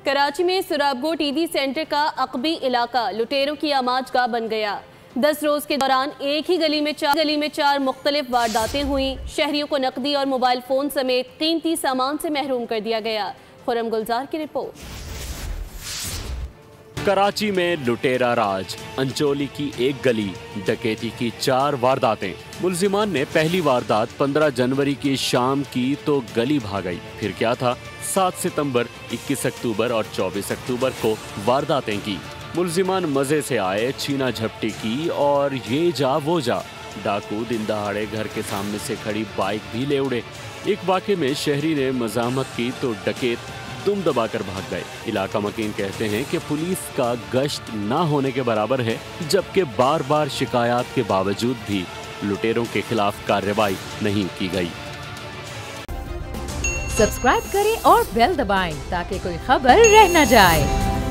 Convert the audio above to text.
कराची में सुराबगो TV centre का अकबी इलाका लुटेरों की आमाजगाह बन गया। 10 रोज के दौरान एक ही गली में चार मुख्तलिफ वारदातें हुई। शहरियों को नकदी और मोबाइल फोन समेत कीमती सामान से महरूम कर दिया गया। खुरम गुलजार की रिपोर्ट। कराची में लुटेरा राज, अंचोली की एक गली, डकैती की 4 वारदातें। मुलजिमान ने पहली वारदात 15 जनवरी की शाम की तो गली भाग गई। फिर क्या था, 7 सितंबर, 21 अक्टूबर और 24 अक्टूबर को वारदातें की। मुलजिमान मजे से आए, छीना झपटी की और ये जा वो जा। डाकू दिन दहाड़े घर के सामने से खड़ी बाइक भी ले उड़े। एक वाक़े में शहरी ने मजामत की तो डकैत दुम दबाकर भाग गए। इलाका मकीन कहते हैं कि पुलिस का गश्त ना होने के बराबर है, जबकि बार बार शिकायत के बावजूद भी लुटेरों के खिलाफ कार्रवाई नहीं की गई। सब्सक्राइब करें और बेल दबाएं ताकि कोई खबर रह न जाए।